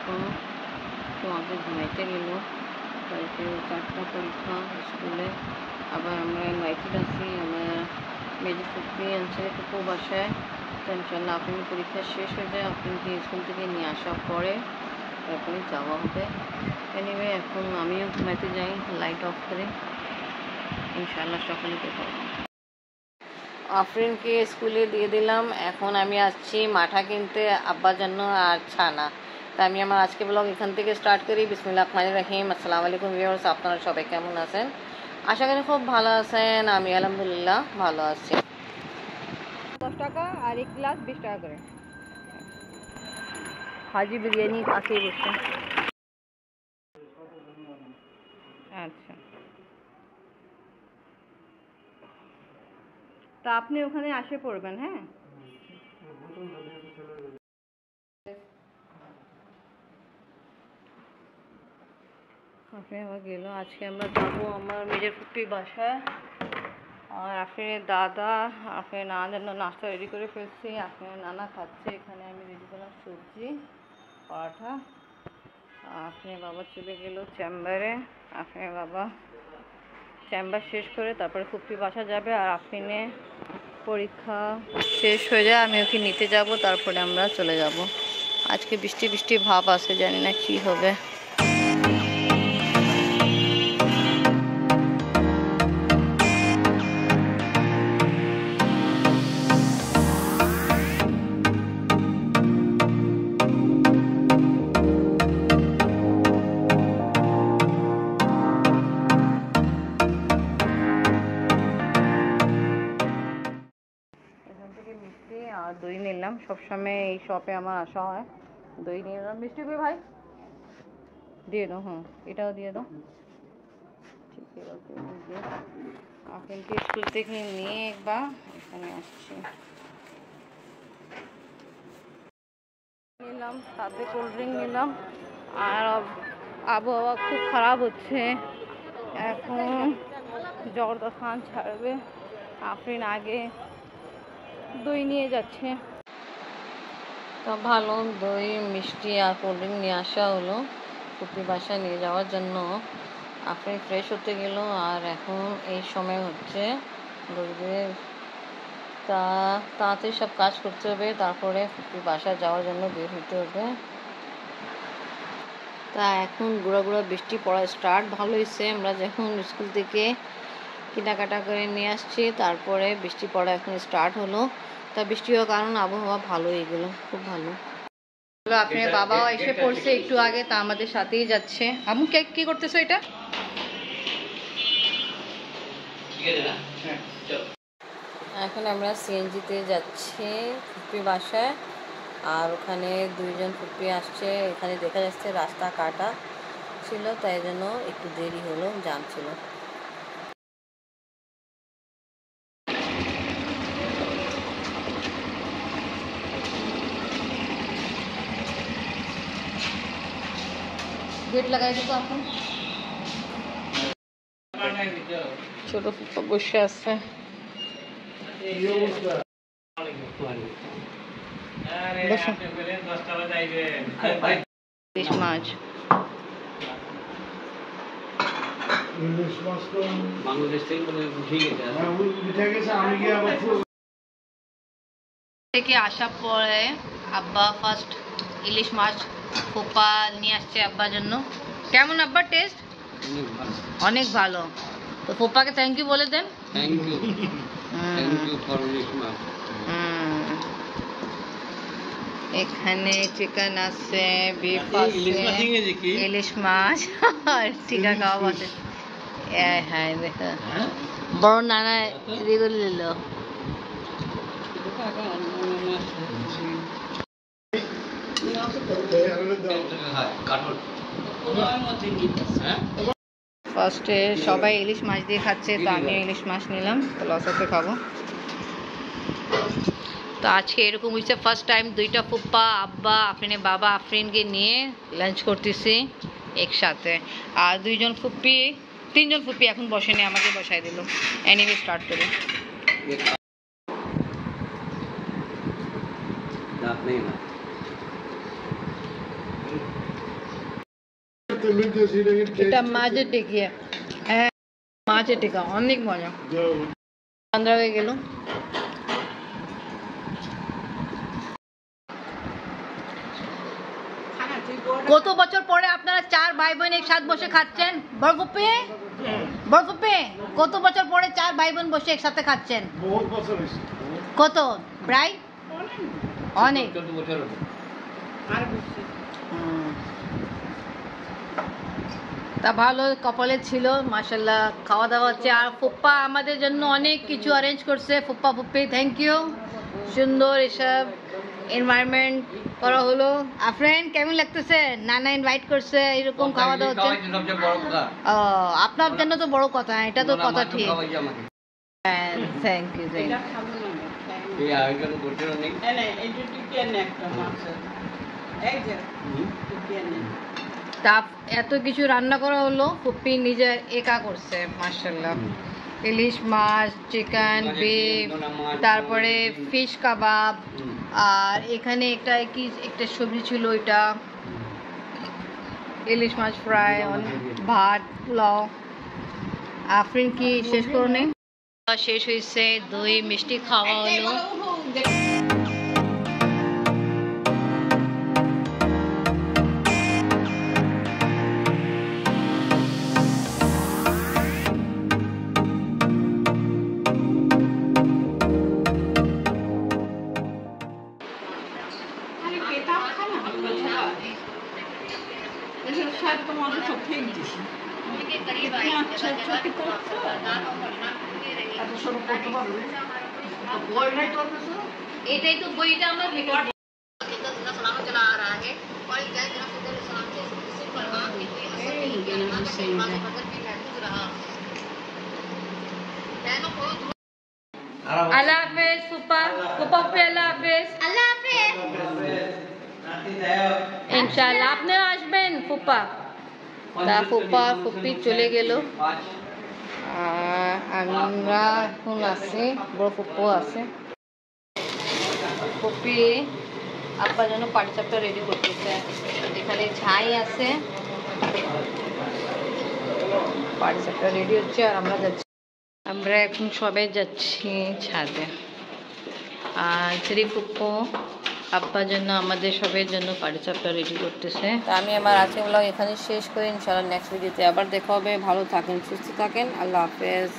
এখন তোমাকে ঘুমাইতে গেল। কালকে 4টা পরীক্ষা স্কুলে। আবার আমরা ইনভাইটেড আছি, আমার মেজর ফুপি আনছে ফুপু বাসায়। তো ইনশাল্লাহ আপনি পরীক্ষা শেষ হয়ে যায়, আপনাকে স্কুল থেকে নিয়ে আসার পরে তারপরে যাওয়া হবে। এনিওয়ে এখন আমিও ঘুমাইতে যাই লাইট অফ করে। ইনশাল্লাহ সকালে দেখা হবে। আফরিনকে স্কুলে দিয়ে দিলাম। এখন আমি আসছি মাঠা কিনতে আব্বার জন্য আর ছানা। তা আমি আমার আজকে ব্লগ এখান থেকে স্টার্ট করি। বিসমিল্লাহির রহমানির রহিম। আসসালামু আলাইকুম ভিউয়ার্স, আপনারা সবাই কেমন আছেন? আশা করি খুব ভালো আছেন। আমি আলহামদুলিল্লাহ ভালো আছি। 10 টাকা আর এক গ্লাস 20 টাকা করে। হাজি বিরিয়ানি কাছেই বসছে। আচ্ছা, তা আপনি ওখানে আসে পড়বেন। হ্যাঁ, আপনি আবার গেল। আজকে আমরা যাবো আমার মেজর ফুপির বাসায়। আর আপনার দাদা আপনার নানার জন্য নাস্তা রেডি করে ফেলছি। আপনার নানা খাচ্ছে। এখানে আমি রেডি করলাম সবজি পরাঠা। আপনার বাবা চলে গেল চেম্বারে। আপনার বাবা চেম্বার শেষ করে তারপরে ফুপির বাসা যাবে। আর আফরিনে পরীক্ষা শেষ হয়ে যায়, আমি ওকে নিতে যাব, তারপরে আমরা চলে যাব। আজকে বৃষ্টি বৃষ্টি ভাব আছে, জানি না কি হবে। মিষ্টি আর দই নিলাম। সবসময় এই শপে আমার আসা হয়। দই নিয়ে নিলাম। মিষ্টি কই ভাই? দিয়ে দাও। হুম, এটাও দিয়ে দাও। ঠিক আছে, আপনাকে স্কুল থেকে নিয়ে একবার এখানে আসছি। নিলাম, সাথে কোল্ড ড্রিঙ্ক নিলাম। আর আবহাওয়া খুব খারাপ হচ্ছে। এখন জর্দা খান ছাড়বে। আফরিন আগে দই নিয়ে যাচ্ছে। তো ভালো দই মিষ্টি আর কোল্ড ড্রিঙ্ক নিয়ে আসা হলো ফুপি বাসায় নিয়ে যাওয়ার জন্য। আফরিন ফ্রেশ হতে গেল। আর এখন এই সময় হচ্ছে দইয়ের তাড়াতাড়ি সব কাজ করতে হবে, তারপরে ফুপি বাসায় যাওয়ার জন্য বের হতে হবে। তা এখন গুঁড়া গুঁড়া বৃষ্টি পড়া স্টার্ট। ভালো হয়েছে আমরা যখন স্কুল থেকে কেনাকাটা করে নিয়ে আসছি, তারপরে বৃষ্টি পড়া এখন স্টার্ট হলো। তা বৃষ্টি হওয়ার কারণ আবহাওয়া ভালো হয়ে গেল, খুব ভালো। আপনার বাবাও এসে পড়ছে একটু আগে, তা আমাদের সাথেই যাচ্ছে। আম্মু কি করতেছো এটা? এখন আমরা সিএনজিতে যাচ্ছি ফুপি বাসায়। আর ওখানে 2 জন ফুপি আসছে। এখানে দেখা যাচ্ছে রাস্তা কাটা ছিল, তাই জন্য একটু দেরি হলো, জ্যাম ছিল। गेट लगाएगी तो आपको ছোট ফুপা বসে আছে। ইলিশ মাছ থেকে আসার পরে আব্বা ফার্স্ট ইলিশ মাছ ফুপা নিয়ে আসছে আব্বার জন্য। কেমন আব্বা টেস্ট? অনেক ভালো। তো ফুপাকে থ্যাংক ইউ বলে দেন। থ্যাংক ইউ ফর ইলিশ মাছ। এখানে চিকেন আছে, বিফ আছে, ইলিশ মাছ আর টিকা কাবাব আছে। হ্যাঁ দেখো বড় নানা এদিকে নিল। ফার্স্টে সবাই ইলিশ মাছ দিয়ে খাচ্ছে, তো আমিও ইলিশ মাছ নিলাম, তো লসাতে খাবো। তো আজকে এরকম হচ্ছে ফার্স্ট টাইম 2টা ফুপ্পা আব্বা আফরিনের বাবা আফরিনকে নিয়ে লাঞ্চ করতেছি একসাথে। আর 2 জন ফুপ্পি 3 জন ফুপ্পি এখন বসেনি, আমাকে বসাই দিল। এনিওয়ে স্টার্ট করি। এটা মাছের টিকিয়া, হ্যাঁ মাছের টিকা অনেক মজা। ঠান্ডা হয়ে গেল। কত বছর পরে আপনারা 4 ভাই বোন একসাথে বসে খাচ্ছেন? বরগুপে বরগুপে কত বছর পরে 4 ভাই বোন বসে একসাথে খাচ্ছেন? বহুত বছর হয়েছে। কত প্রায় অনেক। তা ভালো কপালে ছিল মাশাআল্লাহ, খাওয়া দাওয়া হচ্ছে। আর ফুপ্পা আমাদের জন্য অনেক কিছু অ্যারেঞ্জ করছে। ফুপ্পা ফুপ্পি থ্যাংক ইউ। সুন্দর এসব এনভায়রনমেন্ট করা হলো। আফরেন কেমন লাগতেছে? নানা ইনভাইট করছে, এরকম খাওয়া দাওয়া হচ্ছে। আপনার জন্য তো বড় কথা, এটা তো কথা ঠিক। হ্যাঁ থ্যাংক ইউ থ্যাংক ইউ। তা এত কিছু রান্না করা হলো, ফুপ্পি নিজে একা করছে মাশাআল্লাহ। ইলিশ মাছ, চিকেন, বিফ, তারপরে ফিশ কাবাব, আর এখানে একটা সবজি ছিল, ওইটা ইলিশ মাছ ফ্রাই, ভাত, পোলাও। আফরিন কি শেষ করো নেই? শেষ হয়েছে, দই মিষ্টি খাওয়া হলো। এটাই তো বইটা আমার আল্লাহ হাফেজ ফুপা, ফুপা আল্লাহ হাফেজ। আল্লাহ হাফেজ ইনশাআল্লাহ আপনিও আসবেন ফুপা। তা ফুপা ফুপি চলে গেল, আমরা এখন আছি, বড় ফুপু আছে। ফুপি আব্বার জন্য পাটিসাপটা রেডি করতেছে। এখানে ছাই আছে, পাটিসাপটা রেডি হচ্ছে, আর আমরা যাচ্ছি। আমরা এখন সবাই যাচ্ছি ছাদে। আর শ্রী ফুপু আব্বার জন্য, আমাদের সবার জন্য পাটিসাপটা রেডি করতেছে। তা আমি আমার আজকে ব্লগ এখানে শেষ করি। ইনশাআল্লাহ নেক্সট ভিডিওতে আবার দেখা হবে। ভালো থাকেন, সুস্থ থাকেন, আল্লাহ হাফেজ।